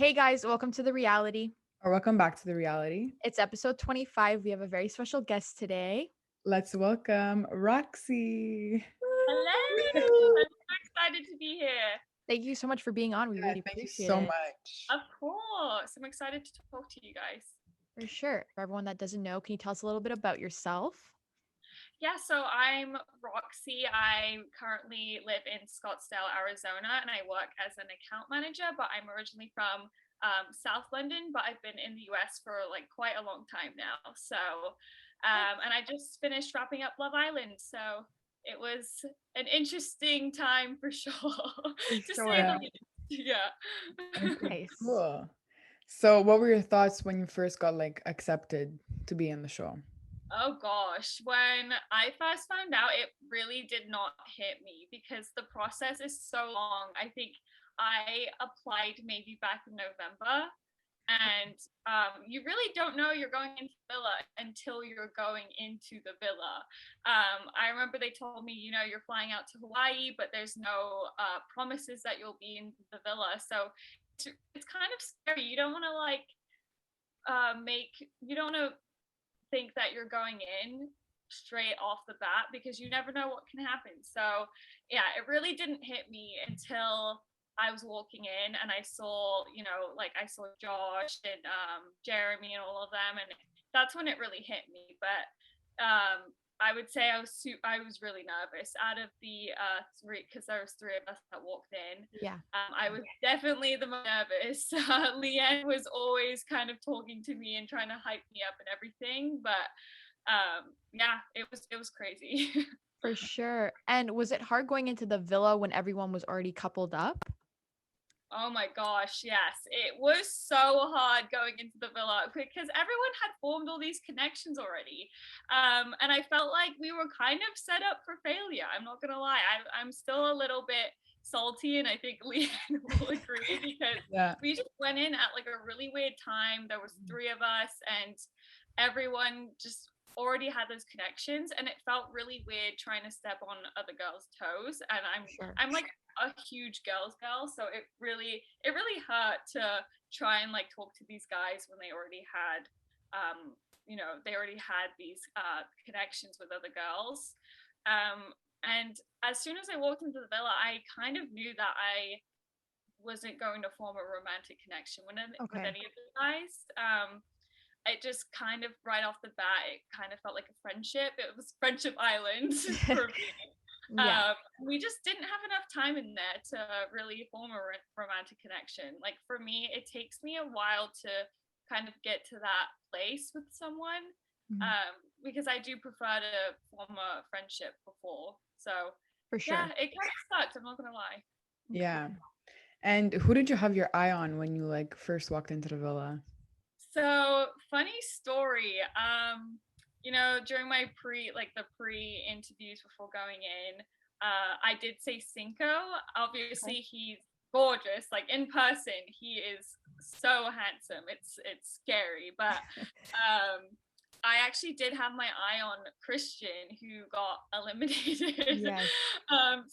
Hey guys, welcome to the reality. Or welcome back to the reality. It's episode 25. We have a very special guest today. Let's welcome Roxy. Hello! I'm so excited to be here. Thank you so much for being on. We Yeah, really thank you appreciate so it. much. Of course. I'm excited to talk to you guys. For sure. For everyone that doesn't know, can you tell us a little bit about yourself? Yeah, so I'm Roxy. I currently live in Scottsdale, Arizona, and I work as an account manager, but I'm originally from South London, but I've been in the US for like quite a long time now. And I just finished wrapping up Love Island. So it was an interesting time for sure, For to say sure. the Yeah. least. Yeah. Okay, Nice. cool. So, what were your thoughts when you first got accepted to be in the show? Oh gosh, when I first found out, it really did not hit me because the process is so long. I think I applied maybe back in November, and you really don't know you're going into the villa until you're going into the villa. I remember they told me, you're flying out to Hawaii, but there's no promises that you'll be in the villa. So it's kind of scary. You don't want to you don't want to think that you're going in straight off the bat because you never know what can happen. So, yeah, it really didn't hit me until I was walking in and I saw, I saw Josh and Jeremy and all of them, and that's when it really hit me. But I would say I was really nervous. Out of the three, because there was three of us that walked in, Yeah. I was definitely the most nervous. Leanne was always kind of talking to me and trying to hype me up and everything, but yeah, it was crazy. For sure. And was it hard going into the villa when everyone was already coupled up? Oh my gosh, yes. It was so hard going into the villa because everyone had formed all these connections already. And I felt like we were kind of set up for failure. I'm not going to lie. I'm still a little bit salty, and I think Leanne will agree because Yeah. we just went in at like a really weird time. There was three of us, and everyone just already had those connections, and it felt really weird trying to step on other girls' toes. And Sure. I'm like a huge girls girl, so it really hurt to try and like talk to these guys when they already had they already had these connections with other girls. And as soon as I walked into the villa, I kind of knew that I wasn't going to form a romantic connection with Okay. any of the guys. It just kind of right off the bat, it kind of felt like a friendship. It was Friendship Island for me. Yeah. We just didn't have enough time in there to really form a romantic connection. Like for me, it takes me a while to kind of get to that place with someone, Mhm. because I do prefer to form a friendship before. So For yeah, sure. it kind of sucked. I'm not gonna lie. Yeah. And who did you have your eye on when you first walked into the villa? So funny story. During my pre interviews before going in, I did say Cinco. Okay. Obviously, he's gorgeous. Like in person, he is so handsome. It's scary, but I actually did have my eye on Christian, who got eliminated. Yes.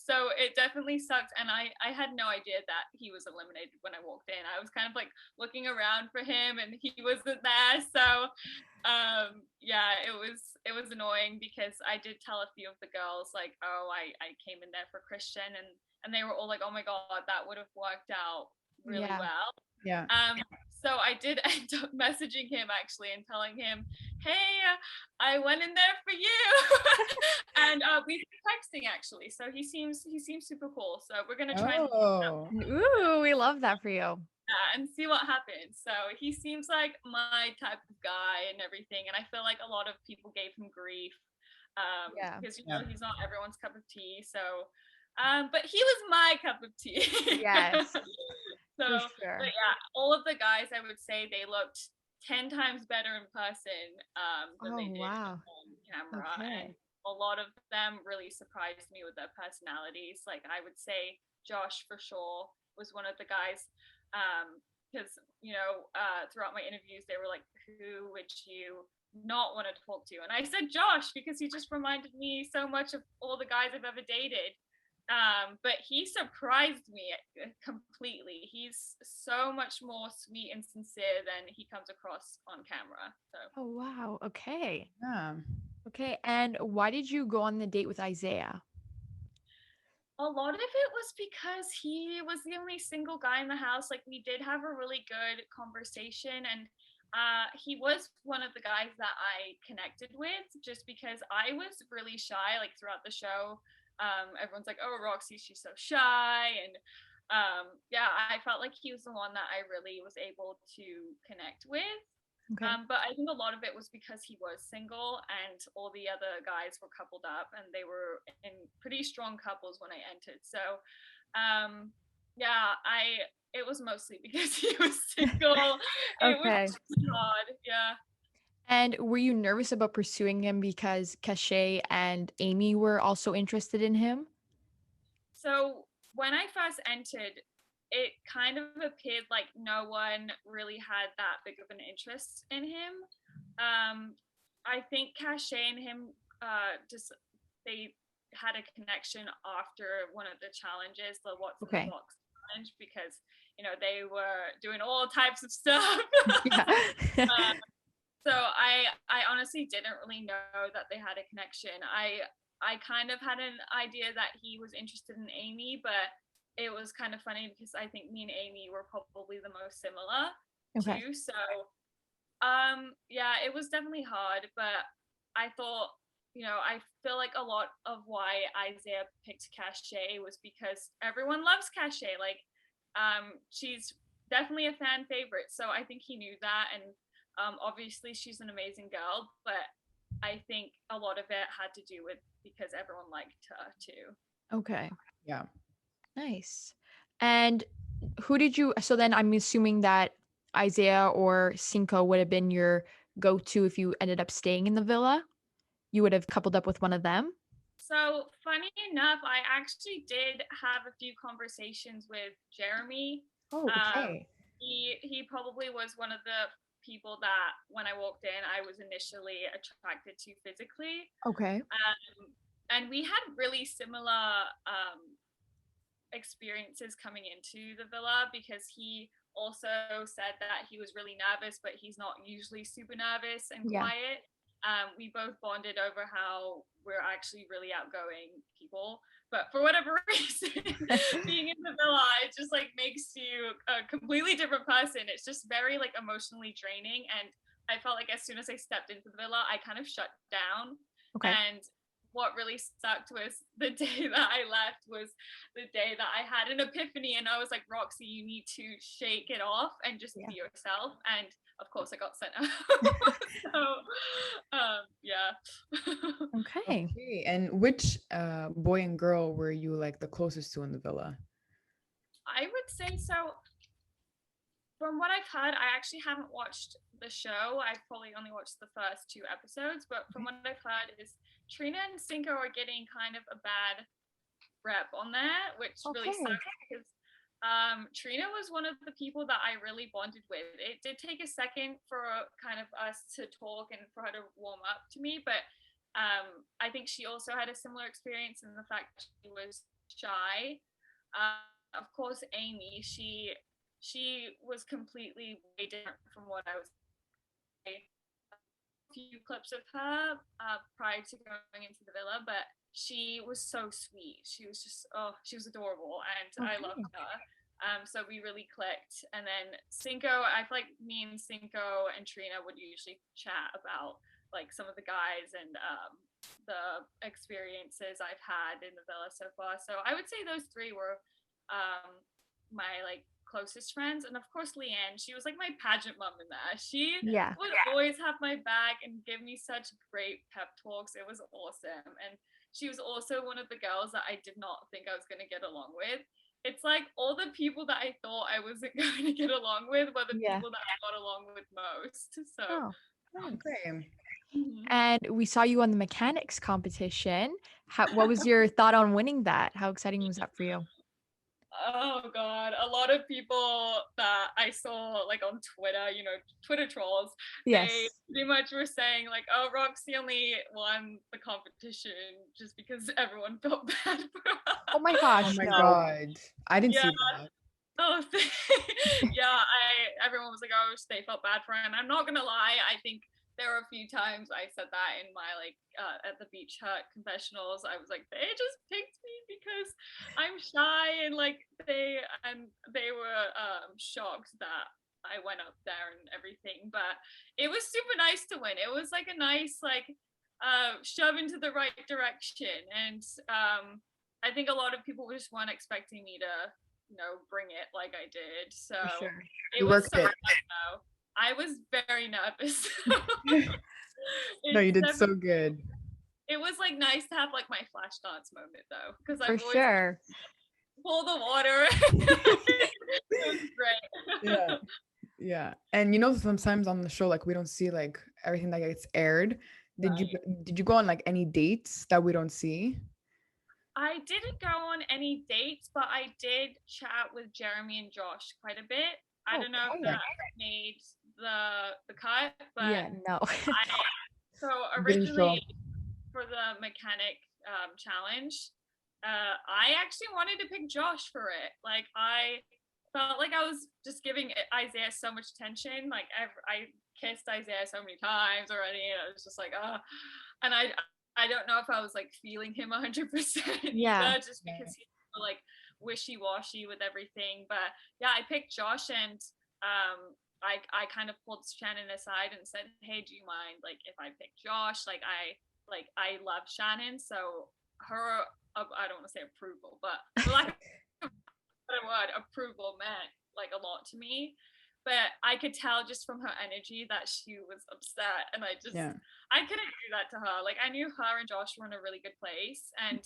So it definitely sucked, and I had no idea that he was eliminated when I walked in. I was kind of like looking around for him, and he wasn't there. So yeah, it was annoying because I did tell a few of the girls like, oh, I came in there for Christian, and they were all like, oh my god, that would have worked out really Yeah. well. Yeah. So I did end up messaging him actually and telling him, hey, I went in there for you. And we've been texting actually, so he seems super cool, so we're gonna try and Oh. Ooh, we love that for you. and see what happens. So he seems like my type of guy and everything, and I feel like a lot of people gave him grief, Yeah. because Yeah. he's not everyone's cup of tea. So but he was my cup of tea. Yes. So For but sure. yeah, all of the guys, I would say, they looked 10 times better in person than Oh, they did wow. on camera. And Okay. a lot of them really surprised me with their personalities. Like I would say Josh for sure was one of the guys, because throughout my interviews they were like, who would you not want to talk to? And I said Josh because he just reminded me so much of all the guys I've ever dated. But he surprised me completely. He's so much more sweet and sincere than he comes across on camera. So Oh, wow. Okay. Yeah. Okay. And why did you go on the date with Isaiah? a lot of it was because he was the only single guy in the house. Like we did have a really good conversation, and he was one of the guys that I connected with just because I was really shy. Like throughout the show, everyone's like, "Oh, Roxy, she's so shy," and yeah, I felt like he was the one that I really was able to connect with. Okay. But I think a lot of it was because he was single and all the other guys were coupled up and they were in pretty strong couples when I entered. So, yeah, it was mostly because he was single. It was Okay. just hard. Yeah. And were you nervous about pursuing him because Cachet and Amy were also interested in him? So when I first entered, it kind of appeared like no one really had that big of an interest in him. I think Cachet and him just they had a connection after one of the challenges, the What's in the Okay. Box challenge, because they were doing all types of stuff. Yeah. uh, so I honestly didn't really know that they had a connection. I kind of had an idea that he was interested in Amy, but it was kind of funny because I think me and Amy were probably the most similar Okay. too. So yeah, it was definitely hard, but I thought, I feel like a lot of why Isaiah picked Cachet was because everyone loves Cachet. Like, she's definitely a fan favorite. So I think he knew that. And obviously, she's an amazing girl, but I think a lot of it had to do with because everyone liked her too. Okay. Yeah. Nice. And who did you, so then I'm assuming that Isaiah or Cinco would have been your go-to if you ended up staying in the villa? You would have coupled up with one of them? So funny enough, I actually did have a few conversations with Jeremy. Oh, Um, okay. he probably was one of the people that when I walked in, I was initially attracted to physically. Okay. And we had really similar experiences coming into the villa because he also said that he was really nervous, but he's not usually super nervous and Yeah. quiet. We both bonded over how we're actually really outgoing people, but for whatever reason, being in the villa, it just like makes you a completely different person. It's just very like emotionally draining, and I felt like as soon as I stepped into the villa, I kind of shut down. Okay. And what really sucked was the day that I left was the day that I had an epiphany, and I was like, Roxy, you need to shake it off and just Yeah. be yourself. And of course, I got sent out. So, yeah. Okay. Okay. And which boy and girl were you like the closest to in the villa? I would say so. From what I've heard, I actually haven't watched the show. I've probably only watched the first two episodes, but from what I've heard is Trina and Cinco are getting kind of a bad rep on that, which really Okay. sucks because Trina was one of the people that I really bonded with. It did take a second for kind of us to talk and for her to warm up to me, but I think she also had a similar experience in the fact she was shy. Of course, Amy, she was completely way different from what I was. A few clips of her prior to going into the villa, but she was so sweet. She was just she was adorable, and I loved Okay. her. So we really clicked. And then Cinco, I feel like me and Cinco and Trina would usually chat about like some of the guys and the experiences I've had in the villa so far. So I would say those three were my like closest friends. And of course Leanne, she was like my pageant mom in there. She Yeah. would always have my back and give me such great pep talks. It was awesome. And she was also one of the girls that I did not think I was going to get along with. It's like all the people that I thought I wasn't going to get along with were the Yeah. people that I got along with most. So Oh, nice. Okay. And we saw you on the mechanics competition. What was your thought on winning that? How exciting was that for you? Oh God, a lot of people that I saw like on Twitter, Twitter trolls, they Yes. pretty much were saying like, "Oh, Roxy only won the competition just because everyone felt bad for Oh my her." Oh gosh, my no. God. I didn't Yeah. see that. Oh, yeah. Everyone was like, "Oh, they felt bad for him." I'm not gonna lie. I think there were a few times I said that in my at the beach hut confessionals. I was like, they just picked me because I'm shy, and like they were shocked that I went up there and everything. But it was super nice to win. It was like a nice shove into the right direction, and I think a lot of people just weren't expecting me to bring it like I did. So For sure. it You was worked so it. fun though. I was very nervous. No, you It's did so definitely, good. it was like nice to have like my flash dance moment though, because For I've always sure. pulled the water. It was Yeah. great. Yeah. And sometimes on the show, like we don't see like everything that gets aired. Did you Right. did you go on like any dates that we don't see? I didn't go on any dates, but I did chat with Jeremy and Josh quite a bit. I don't know if Okay. that made the cut, but Yeah, no. I so Didn't show. originally for the mechanic challenge, I actually wanted to pick Josh for it. Like I felt like I was just giving Isaiah so much attention. Like I kissed Isaiah so many times already, and I was just like, and I don't know if I was like feeling him 100% Yeah. either, just because he's so, like wishy-washy with everything. But yeah, I picked Josh, and I kind of pulled Shannon aside and said, "Hey, do you mind like if I pick Josh? I love Shannon, so her I don't want to say approval, but for lack of a better word, approval meant like a lot to me. But I could tell just from her energy that she was upset, and Yeah. I couldn't do that to her. Like I knew her and Josh were in a really good place, and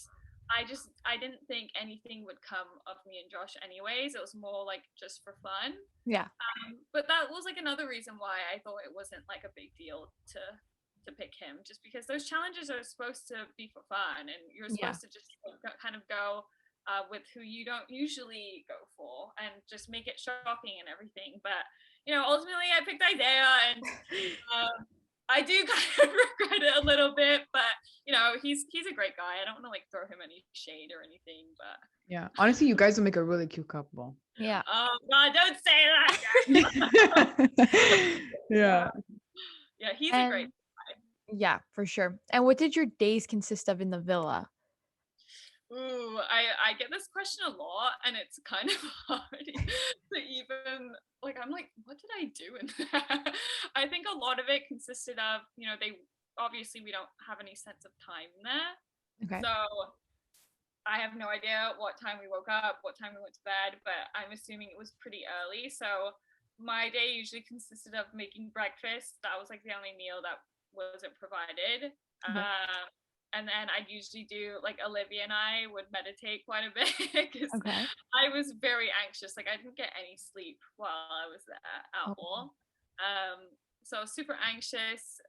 I didn't think anything would come of me and Josh anyways. It was more like just for fun. Yeah. But that was like another reason why I thought it wasn't like a big deal to pick him, just because those challenges are supposed to be for fun, and you're Yeah. supposed to just kind of go with who you don't usually go for, and just make it shocking and everything. But ultimately, I picked Isaiah, and I do kind of regret it a little bit. But he's a great guy. I don't want to like throw him any shade or anything, but Yeah. Honestly, you guys will make a really cute couple. Yeah. oh God, don't say that. Yeah. Yeah, he's a great And yeah, for sure. And what did your days consist of in the villa? Ooh, I get this question a lot, and it's kind of hard to even like. I'm like, what did I do in that? I think a lot of it consisted of, they obviously we don't have any sense of time there, Okay. so I have no idea what time we woke up, what time we went to bed, but I'm assuming it was pretty early. So my day usually consisted of making breakfast. That was like the only meal that wasn't provided. Okay. And then I'd usually do like Olivia and I would meditate quite a bit because Okay. I was very anxious. Like I didn't get any sleep while I was at Oh, all. So super anxious.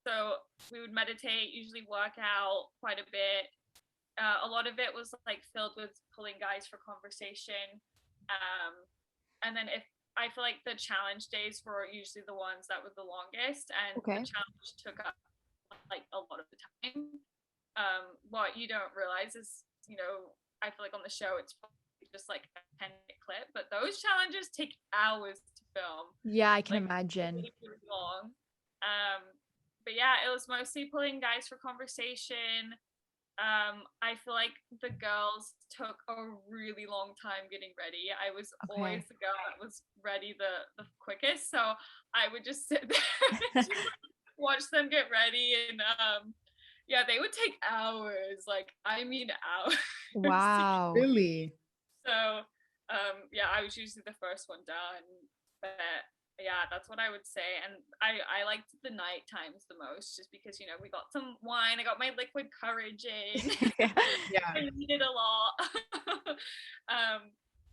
So we would meditate, usually work out quite a bit. A lot of it was like filled with pulling guys for conversation. And then if I feel like the challenge days were usually the ones that were the longest, and the okay. challenge took up like a lot of the time. What you don't realize is, I feel like on the show it's just like a 10-minute clip, but those challenges take hours to film, Yeah, I can like imagine. really, really long. But yeah, it was mostly pulling guys for conversation. I feel like the girls took a really long time getting ready. I was Okay. always the girl that was ready the quickest, so I would just sit there and watch them get ready, and yeah, they would take hours, like I mean hours. Wow. Really? So yeah, I was usually the first one done, but yeah, that's what I would say. And I liked the night times the most, just because we got some wine, I got my liquid courage in. Yeah. I needed a lot.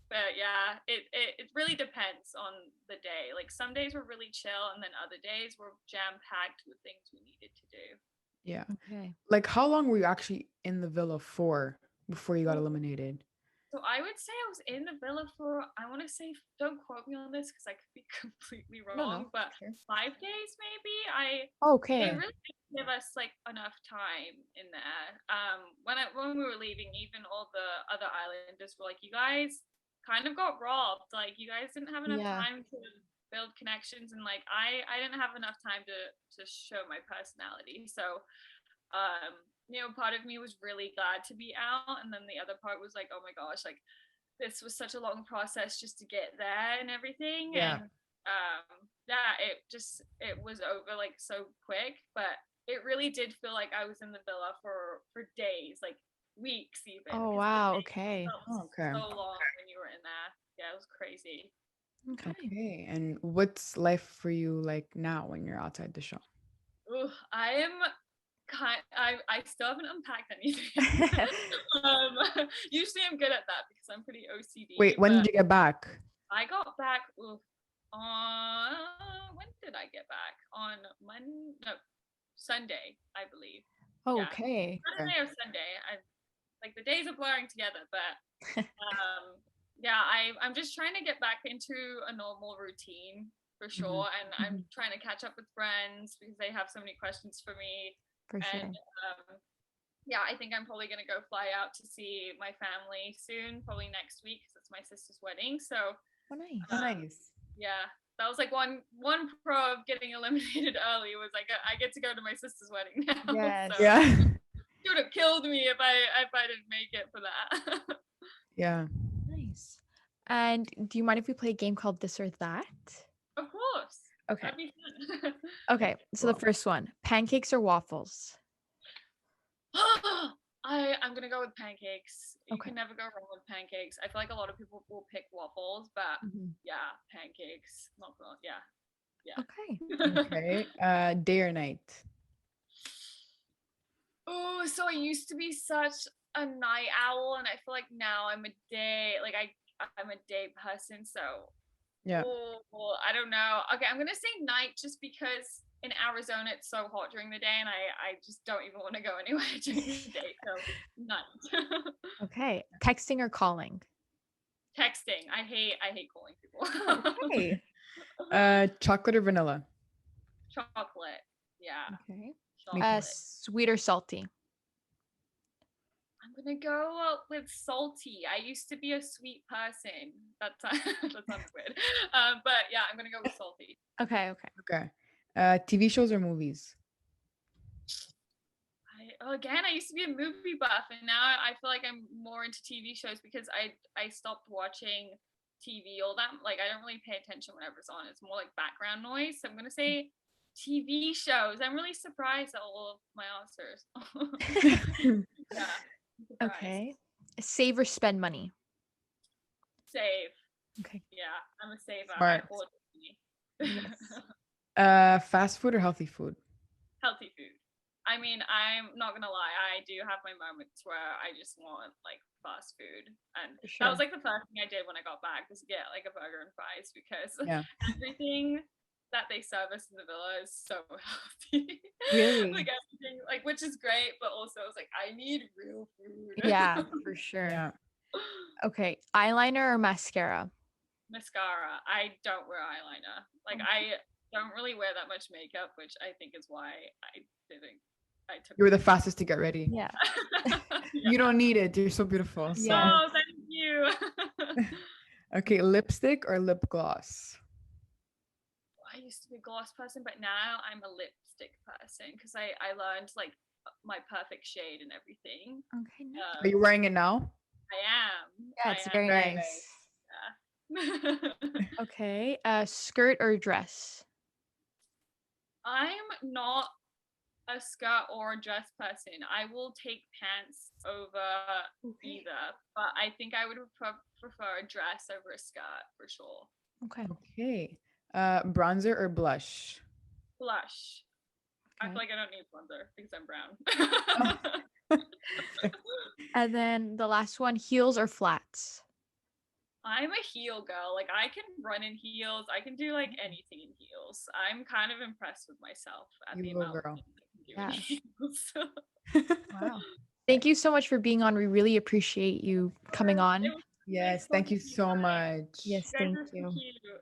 But yeah, it really depends on the day. Like some days were really chill, and then other days were jam packed with things we needed to do. Yeah. Okay. Like how long were you actually in the villa for before you got eliminated? So I would say I was in the villa for, I want to say, don't quote me on this because I could be completely No, wrong, but sure. 5 days maybe. They Okay. really didn't give us like enough time in there. When we were leaving, even all the other islanders were like, "You guys kind of got robbed. Like, you guys didn't have enough Yeah. time to build connections, and like I didn't have enough time to show my personality." So part of me was really glad to be out, and then the other part was like, oh my gosh, like this was such a long process just to get there and everything. Yeah. And yeah, it was over like so quick, but it really did feel like I was in the villa for days, like weeks even, Oh, because the wow. day Okay. felt Okay. so long when you were in there. Yeah, it was crazy. Okay. Okay. And what's life for you like now when you're outside the show? Ooh, I still haven't unpacked anything. Usually I'm good at that because I'm pretty OCD. Wait, when But did you get back? I got back on when did I get back? On Monday, no, Sunday, I believe. Yeah, Okay. Saturday or Sunday. I like the days are blurring together, but yeah, I'm just trying to get back into a normal routine for sure, and I'm trying to catch up with friends because they have so many questions for me. For sure. And yeah, I think I'm probably gonna go fly out to see my family soon, probably next week because it's my sister's wedding. So Oh, nice. Oh, nice. yeah, that was like one pro of getting eliminated early was like I get to go to my sister's wedding now. Yes. So Yeah. she would have killed me if I didn't make it for that. Yeah. Nice. And do you mind if we play a game called This or That? Of course. Okay. That'd be fun. Okay. So the first one, pancakes or waffles? I'm gonna go with pancakes. You Okay. can never go wrong with pancakes. I feel like a lot of people will pick waffles, but yeah, pancakes. Not wrong. Yeah. Okay. Okay. Day or night? Oh, so I used to be such a night owl, and I feel like now I'm a day. Like I'm a day person. So Yeah. I don't know. Okay, I'm gonna say night just because in Arizona it's so hot during the day, and I just don't even want to go anywhere during the day. So night. Okay. Texting or calling? Texting. I hate calling people. Okay. Chocolate or vanilla? Chocolate. Yeah. Okay. Chocolate. Sweet or salty? I'm gonna go with salty. I used to be a sweet person. That sounds weird. But yeah, I'm gonna go with salty. Okay. Okay. TV shows or movies? I used to be a movie buff, and now I feel like I'm more into TV shows because I stopped watching TV all that. Like I don't really pay attention whenever it's on. It's more like background noise. So I'm gonna say TV shows. I'm really surprised at all of my answers. Yeah. Okay. Save or spend money? Save. Okay. Yeah, I'm a saver. Smart. I hoard money. Yes. Fast food or healthy food? Healthy food. I mean, I'm not gonna lie. I do have my moments where I just want like fast food, and For that was sure. like the first thing I did when I got back was get like a burger and fries because Yeah. everything that they serve us in the villa is so healthy. Really? Like everything, like which is great, but also it's like I need real food. Yeah, for sure. Yeah. Okay. Eyeliner or mascara? Mascara. I don't wear eyeliner. Like I don't really wear that much makeup, which I think is why I didn't. I took. You were the fastest to get ready. Yeah. You don't need it. You're so beautiful. So. Yeah. Oh, thank you. Okay, lipstick or lip gloss? I used to be a gloss person, but now I'm a lipstick person because I learned like my perfect shade and everything. Okay. Nice. Are you wearing it now? I am. Yeah, I it's am. very Very nice. Yeah. Okay. Skirt or dress? I'm not a skirt or a dress person. I will take pants over either, but I think I would prefer a dress over a skirt for sure. Okay. Okay. Bronzer or blush? Blush. I Okay. feel like I don't need bronzer because I'm brown. And then the last one, heels or flats? I'm a heel girl. Like I can run in heels. I can do like anything in heels. I'm kind of impressed with myself at You the go, amount of girl. things I can do in Yes. heels. Wow. Thank you so much for being on. We really appreciate you coming It on. was great Yes, thank talking you to you so guys. much. Yes, You guys thank are so you. cute.